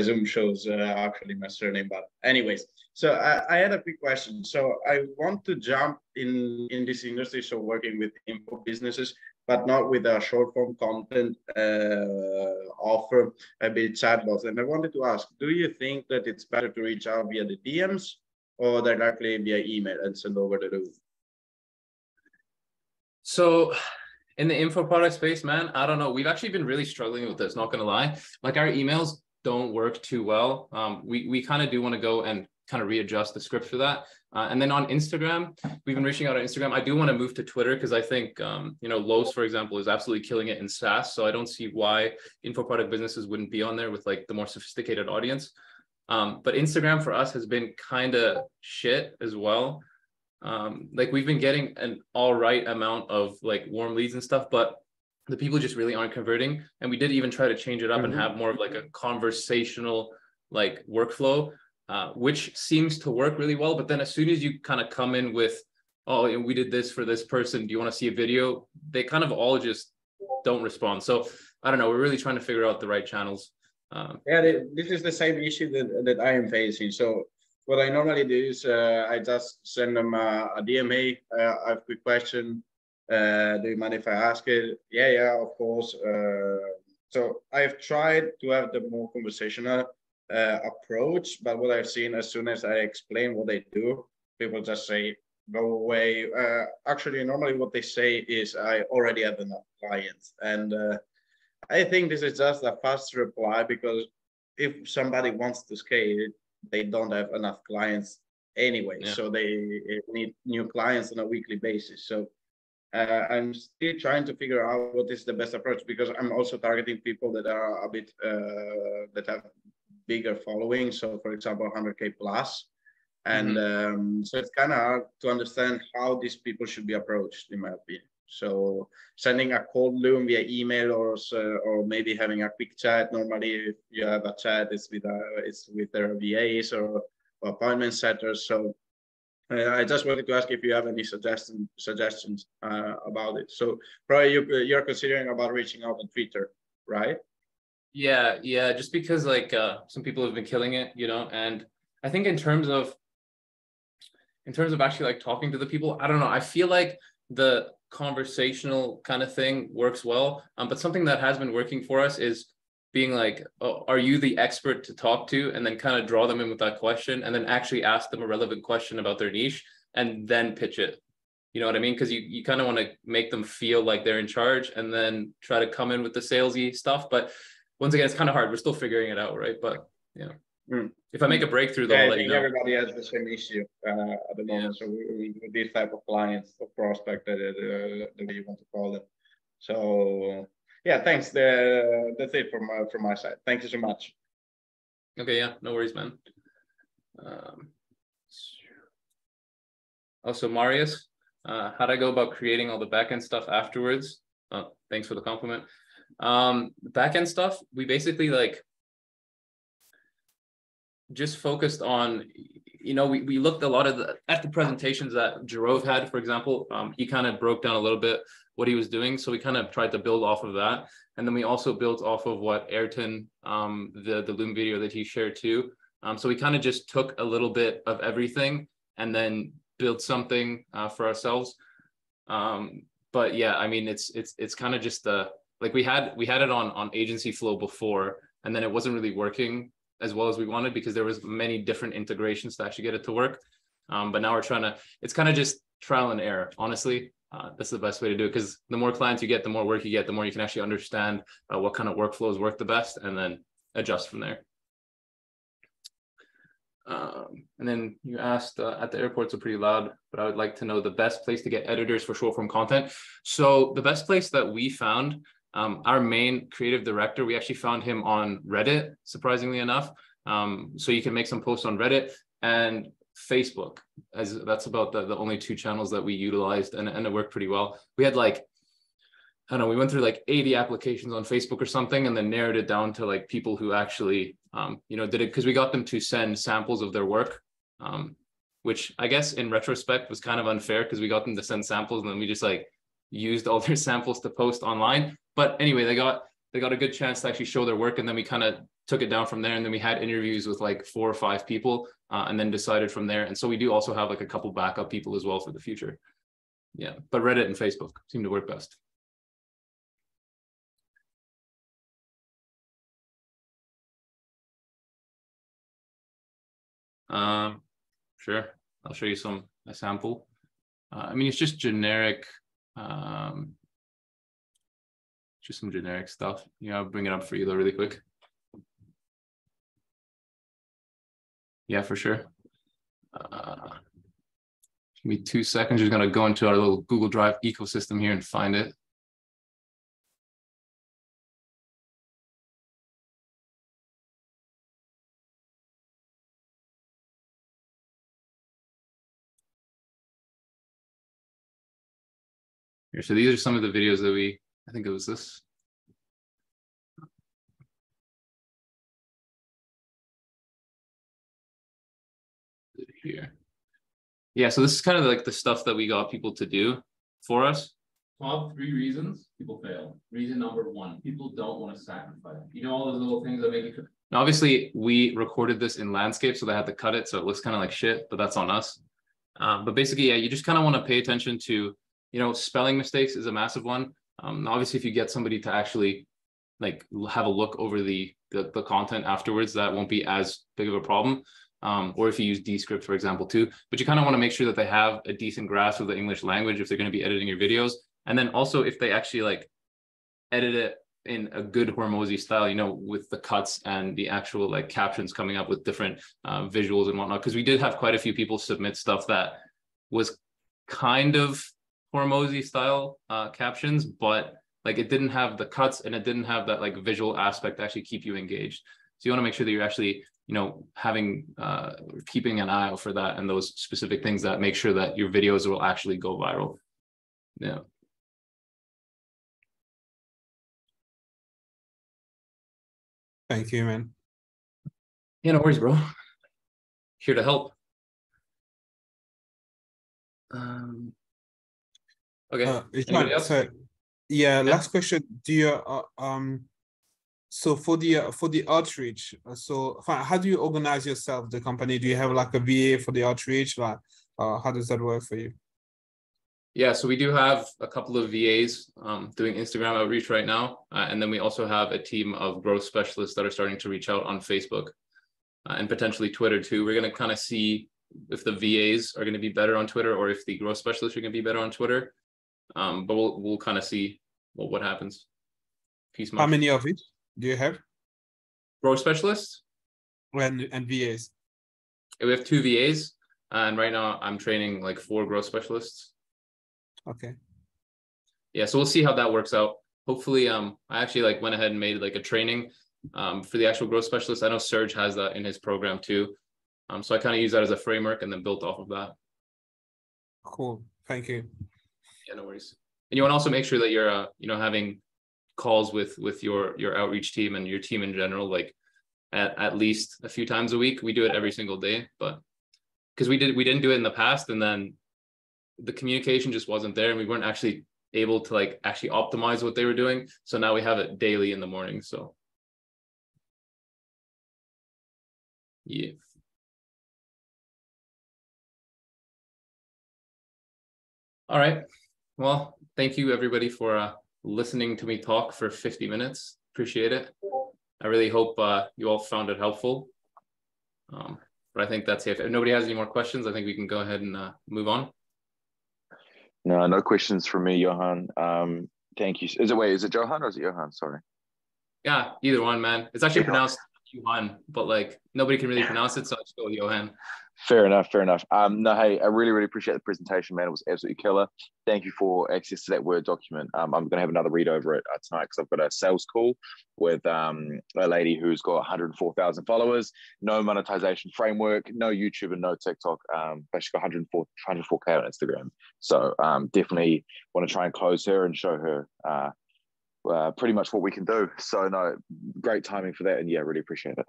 Zoom shows actually my surname, but anyways. So I had a quick question. So I want to jump in this industry, so working with info businesses, but not with a short form content offer, a bit chatbots. And I wanted to ask, do you think that it's better to reach out via the DMs or directly via email and send over the loop? So in the info product space, man, I don't know. We've actually been really struggling with this, not going to lie. Like our emails don't work too well. We kind of do want to go and kind of readjust the script for that. And then on Instagram, we've been reaching out on Instagram. I do want to move to Twitter because I think, you know, Los, for example, is absolutely killing it in SaaS. So I don't see why info product businesses wouldn't be on there with like the more sophisticated audience. But Instagram for us has been kind of shit as well. Like we've been getting an all right amount of like warm leads and stuff, but the people just really aren't converting. And we did even try to change it up and have more of like a conversational like workflow, which seems to work really well. But then as soon as you kind of come in with, oh, we did this for this person, do you want to see a video? They kind of all just don't respond. So I don't know, we're really trying to figure out the right channels. Yeah, this is the same issue that I am facing. So what I normally do is I just send them a DMA. I have a quick question. Do you mind if I ask it? Yeah, of course. So I've tried to have the more conversational approach, but what I've seen, as soon as I explain what they do, people just say, go away. Actually, normally what they say is, I already have enough clients. And I think this is just a fast reply, because if somebody wants to scale, they don't have enough clients anyway. Yeah. So they need new clients on a weekly basis. So I'm still trying to figure out what is the best approach, because I'm also targeting people that are a bit, that have bigger following. So for example, 100K plus. And so it's kind of hard to understand how these people should be approached, in my opinion. So sending a cold Loom via email, or maybe having a quick chat. Normally, if you have a chat, it's with their VAs or appointment setters. So I just wanted to ask if you have any suggestions about it. So probably you're considering about reaching out on Twitter, right? Yeah, just because like some people have been killing it, you know, and I think in terms of actually like talking to the people, I don't know, I feel like the conversational kind of thing works well, but something that has been working for us is being like, oh, are you the expert to talk to, and then kind of draw them in with that question, and then actually ask them a relevant question about their niche and then pitch it. You know what I mean? Because you kind of want to make them feel like they're in charge and then try to come in with the salesy stuff. But once again, it's kind of hard. We're still figuring it out, right? But yeah, if I make a breakthrough, though, yeah, I'll I let you think know. everybody has the same issue at the moment. So with these type of clients or prospect that you want to call them. So yeah, thanks. That's it from my side. Thank you so much. Okay, yeah, no worries, man. Also, Marius, how'd I go about creating all the backend stuff afterwards? Oh, thanks for the compliment. Backend stuff, we basically like just focused on, you know, we looked a lot at the presentations that Jarove had, for example. He kind of broke down a little bit what he was doing, so we kind of tried to build off of that, and then we also built off of what Ayrton, the Loom video that he shared too. So we kind of just took a little bit of everything and then built something for ourselves. But yeah, I mean, it's kind of just like we had it on Agency Flow before, and then it wasn't really working as well as we wanted because there was many different integrations to actually get it to work. But now we're trying to, it's kind of just trial and error, honestly. That's the best way to do it, because the more clients you get, the more work you get, the more you can actually understand what kind of workflows work the best, and then adjust from there. And then you asked at the airports are pretty loud, but I would like to know the best place to get editors for short form content. So the best place that we found, our main creative director, we actually found him on Reddit, surprisingly enough. So you can make some posts on Reddit and Facebook, as that's about the only two channels that we utilized, and it worked pretty well. We had like, I don't know, we went through like 80 applications on Facebook or something, and then narrowed it down to like people who actually, you know, did it, because we got them to send samples of their work, which I guess in retrospect was kind of unfair because we got them to send samples and then we just like used all their samples to post online. But anyway, they got a good chance to actually show their work, and then we kind of took it down from there. And then we had interviews with like 4 or 5 people, and then decided from there. And so we do also have like a couple backup people as well for the future. Yeah, but Reddit and Facebook seem to work best. Sure, I'll show you a sample. I mean, it's just generic, just some generic stuff. Yeah, I'll bring it up for you though really quick. Yeah, for sure. Give me 2 seconds. Just gonna go into our little Google Drive ecosystem here and find it. Here, so these are some of the videos that I think it was this. Here. Yeah, so this is kind of like the stuff that we got people to do for us. Top 3 reasons people fail. Reason number 1, people don't want to sacrifice. You know, all those little things that make you. Now, obviously, we recorded this in landscape, so they had to cut it, so it looks kind of like shit, but that's on us. But basically, yeah, you just kind of want to pay attention to, you know, spelling mistakes is a massive one. Obviously, if you get somebody to actually like have a look over the content afterwards, that won't be as big of a problem. Or if you use Descript, for example, too. But you kind of want to make sure that they have a decent grasp of the English language if they're going to be editing your videos. And then also if they actually like edit it in a good Hormozi style, you know, with the cuts and the actual like captions coming up with different visuals and whatnot. Because we did have quite a few people submit stuff that was kind of Hormozi style captions, but like it didn't have the cuts and it didn't have that like visual aspect to actually keep you engaged. So you want to make sure that you're actually, you know, having keeping an eye out for that and those specific things that make sure that your videos will actually go viral. Yeah. Thank you, man. Yeah, no worries, bro. Here to help. Okay. It's Anybody not, else? so yeah, last question. Do you so for the outreach, how do you organize yourself, the company? Do you have like a VA for the outreach? Like, how does that work for you? Yeah, so we do have a couple of VAs doing Instagram outreach right now. And then we also have a team of growth specialists that are starting to reach out on Facebook and potentially Twitter too. We're going to kind of see if the VAs are going to be better on Twitter or if the growth specialists are going to be better on Twitter. But we'll kind of see what happens. Peace. How many of it do you have? Growth specialists? And VAs? We have 2 VAs. And right now I'm training like 4 growth specialists. Okay. Yeah, so we'll see how that works out. Hopefully, I actually like went ahead and made like a training for the actual growth specialist. I know Serge has that in his program too. So I kind of use that as a framework and then built off of that. Cool. Thank you. Yeah, no worries. And you want to also make sure that you're, having calls with your outreach team and your team in general, like at least a few times a week. We do it every single day, but because we didn't do it in the past, and then the communication just wasn't there, and we weren't actually able to like actually optimize what they were doing. So now we have it daily in the morning. So yeah. All right. Well, thank you everybody for listening to me talk for 50 minutes. Appreciate it. I really hope you all found it helpful. But I think that's it. If nobody has any more questions, I think we can go ahead and move on. No questions from me, Johan. Thank you. Is it Johan or is it Johan? Sorry. Yeah, either one, man. It's actually pronounced Johan, but like nobody can really pronounce it, so I just go with Johan. Fair enough. No, hey, I really appreciate the presentation, man. It was absolutely killer. Thank you for access to that Word document. I'm going to have another read over it tonight because I've got a sales call with a lady who's got 104,000 followers, no monetization framework, no YouTube and no TikTok, but she's got 104K on Instagram. So definitely want to try and close her and show her pretty much what we can do. So no, great timing for that. And yeah, really appreciate it.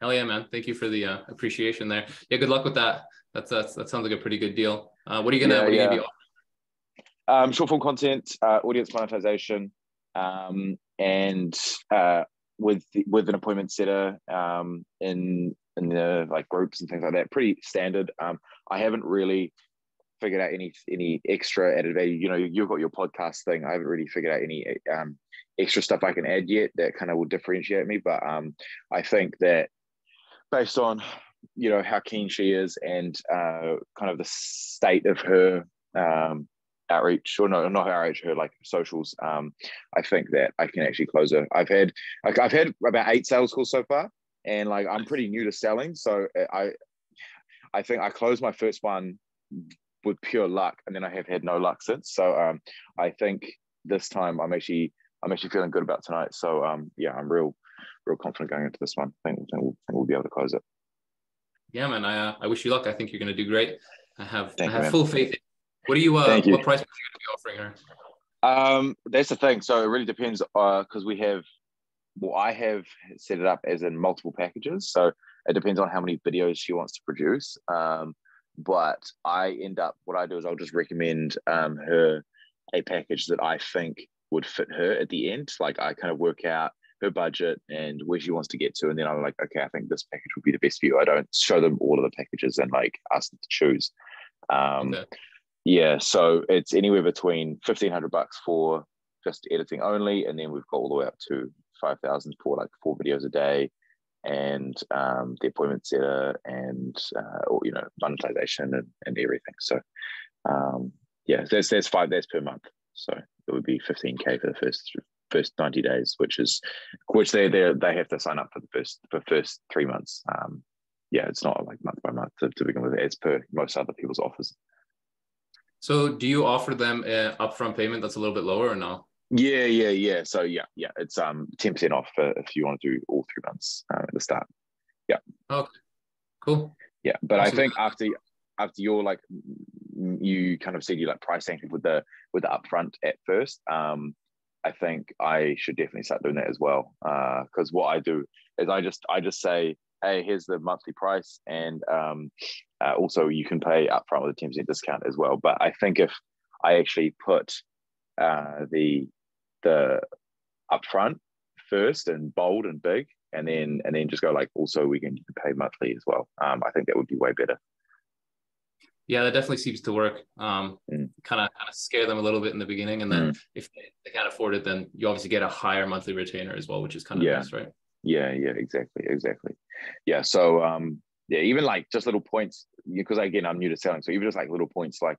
Hell yeah, man. Thank you for the appreciation there. Yeah, good luck with that. That sounds like a pretty good deal. What are you gonna be offering? Short form content, audience monetization, and with an appointment setter in the like groups and things like that. Pretty standard. I haven't really figured out any extra added value. You've got your podcast thing. I haven't really figured out any extra stuff I can add yet that kind of will differentiate me. But I think that based on how keen she is and kind of the state of her outreach, or no, not her outreach, her like socials, I think that I can actually close her. I've had about 8 sales calls so far, and like I'm pretty new to selling, so I think I closed my first one with pure luck, and then I have had no luck since. So I think this time I'm actually feeling good about tonight. So yeah, I'm real confident going into this one. I think we'll be able to close it. Yeah, man. I wish you luck. I think you're going to do great. I have man. full faith. What do you? What price are you going to be offering her? That's the thing. So it really depends because I have set it up as in multiple packages. So it depends on how many videos she wants to produce. But what I do is I'll just recommend her a package that I think would fit her at the end. Like I kind of work out her budget and where she wants to get to, and then I'm like, okay, I think this package would be the best for you. I don't show them all of the packages and like ask them to choose. Okay. Yeah, so it's anywhere between $1,500 for just editing only, and then we've got all the way up to 5,000 for like 4 videos a day, and the appointment setter, and monetization and everything. So yeah, there's 5 days per month, so it would be 15K for the first 90 days, which they have to sign up for the first 3 months. Yeah, it's not like month by month to begin with, as per most other people's offers. So do you offer them an upfront payment that's a little bit lower or no? Yeah. So yeah, it's 10% off if you want to do all 3 months at the start. Yeah. Okay. Cool. Yeah, but awesome. I think after you're like, you kind of said you like pricing with the upfront at first. I think I should definitely start doing that as well. Because what I do is I just say hey, here's the monthly price, and also you can pay upfront with a 10% discount as well. But I think if I actually put the upfront first and bold and big, and then just go like, also you can pay monthly as well. I think that would be way better. Yeah, that definitely seems to work. Kind of scare them a little bit in the beginning, and then if they can't afford it, then you obviously get a higher monthly retainer as well, which is kind of nice, right? Yeah, exactly. Yeah, so yeah, even like just little points, because again, I'm new to selling, so even just like little points like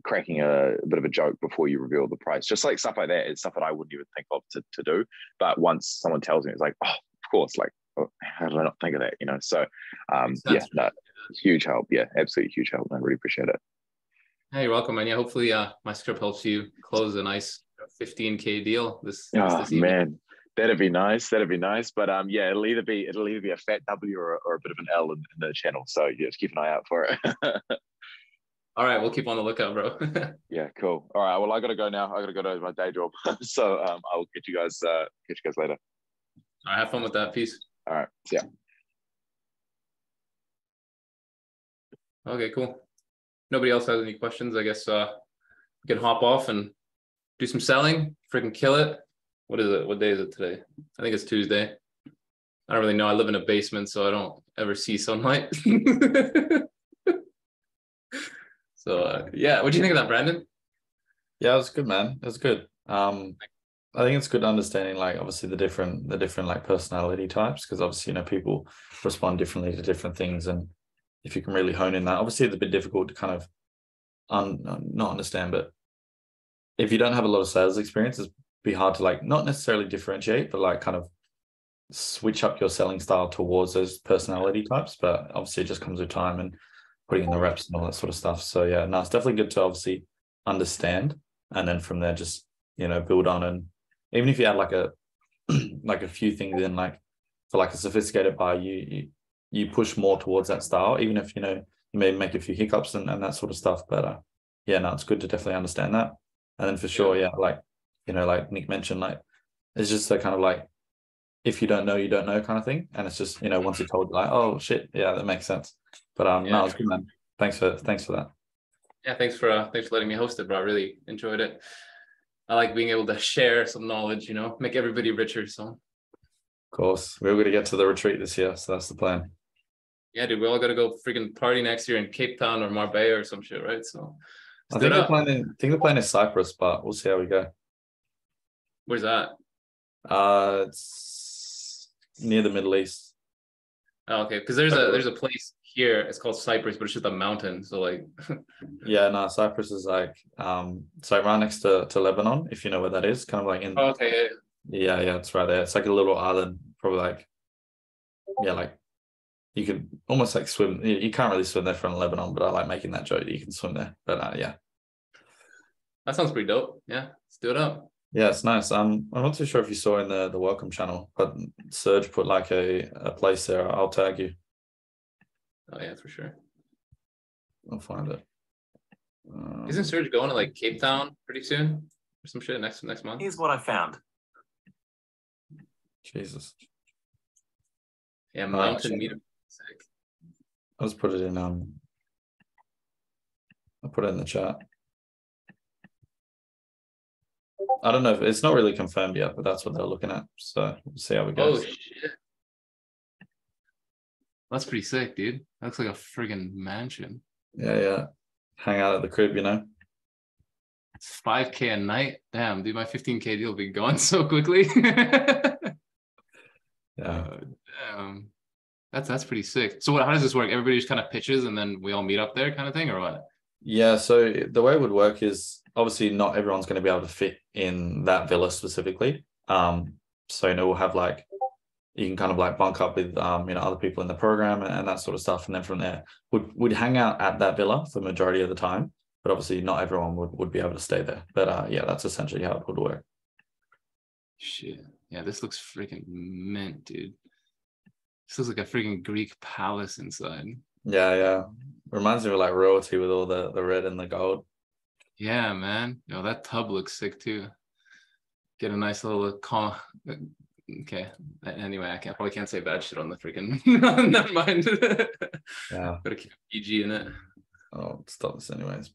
cracking a bit of a joke before you reveal the price, just like stuff like that is stuff that I wouldn't even think of to do. But once someone tells me, it's like, oh, of course, like, oh, how did I not think of that? You know, so yeah, no, huge help. Yeah, absolutely huge help. I really appreciate it. Hey, you're welcome, man. Yeah, hopefully my script helps you close a nice 15K deal this evening. Man, that'd be nice. But yeah, it'll either be a fat W or a bit of an L in the channel. So yeah, just keep an eye out for it. All right, we'll keep on the lookout, bro. Yeah, cool. All right, well, I gotta go now. I gotta go to my day job. So I'll get you guys later. All right, have fun with that. Peace. All right, see ya. Okay, cool. Nobody else has any questions? I guess we can hop off and do some selling. Freaking kill it. What is it? What day is it today? I think it's Tuesday. I don't really know. I live in a basement, so I don't ever see sunlight. So yeah, what do you think of that, Brandon? Yeah, it was good, man. It was good. I think it's good understanding, like, obviously the different like personality types, because obviously, you know, people respond differently to different things, and if you can really hone in that, obviously it's a bit difficult to kind of not understand, but if you don't have a lot of sales experience, it's be hard to like not necessarily differentiate, but like kind of switch up your selling style towards those personality types. But obviously it just comes with time and putting in the reps and all that sort of stuff. So yeah, no, it's definitely good to obviously understand, and then from there just, you know, build on. And even if you add like a like a few things in, like for like a sophisticated buyer, you push more towards that style, even if, you know, you may make a few hiccups and that sort of stuff. But yeah, no, it's good to definitely understand that. And then for sure, yeah, like, you know, like Nick mentioned, like it's just a kind of like, if you don't know, you don't know kind of thing. And it's just, you know, once you're told, like, oh shit, yeah, that makes sense. But no, it's good, man. Thanks for that. Yeah, thanks for letting me host it, bro. I really enjoyed it. I like being able to share some knowledge, you know, make everybody richer. So of course, we're going to get to the retreat this year, so that's the plan. Yeah, dude, we all got to go freaking party next year in Cape Town or Marbella or some shit, right? So I think the plan is Cyprus, but we'll see how we go. Where's that? It's near the Middle East. Oh, okay, because there's a place here. It's called Cyprus, but it's just a mountain. So like, yeah, no, Cyprus is like it's like right next to Lebanon, if you know where that is. Kind of like in. Oh, okay. Yeah, it's right there. It's like a little island, probably like, yeah, like you could almost like swim. You can't really swim there from Lebanon, but I like making that joke that you can swim there. But yeah, that sounds pretty dope. Yeah, let's do it up. Yeah, it's nice. I'm not too sure if you saw in the welcome channel, but Serge put like a place there. I'll tag you. Oh yeah, for sure. I'll find it. Isn't Serge going to like Cape Town pretty soon or some shit next month? Here's what I found. Jesus. Yeah, mountain meetup. I'll just put it in. I'll put it in the chat. I don't know if it's not really confirmed yet, but that's what they're looking at. So we'll see how we go. Oh shit. That's pretty sick, dude. That looks like a friggin' mansion. Yeah. Hang out at the crib, you know. It's 5K a night. Damn, dude, my 15K deal will be gone so quickly. Yeah. Damn. That's pretty sick. So how does this work? Everybody just kind of pitches and then we all meet up there kind of thing, or what? Yeah, so the way it would work is obviously not everyone's going to be able to fit in that villa specifically. So, you know, we'll have like, you can kind of like bunk up with, you know, other people in the program and that sort of stuff. And then from there, we'd hang out at that villa for the majority of the time, but obviously not everyone would be able to stay there. But yeah, that's essentially how it would work. Shit. Yeah, this looks freaking mint, dude. This looks like a freaking Greek palace inside. Yeah. Reminds me of like royalty with all the red and the gold. Yeah, man. Yo, that tub looks sick too. Get a nice little Okay. Anyway, I probably can't say bad shit on the freaking. Never mind. Yeah. Gotta keep PG in it. I'll stop this anyways.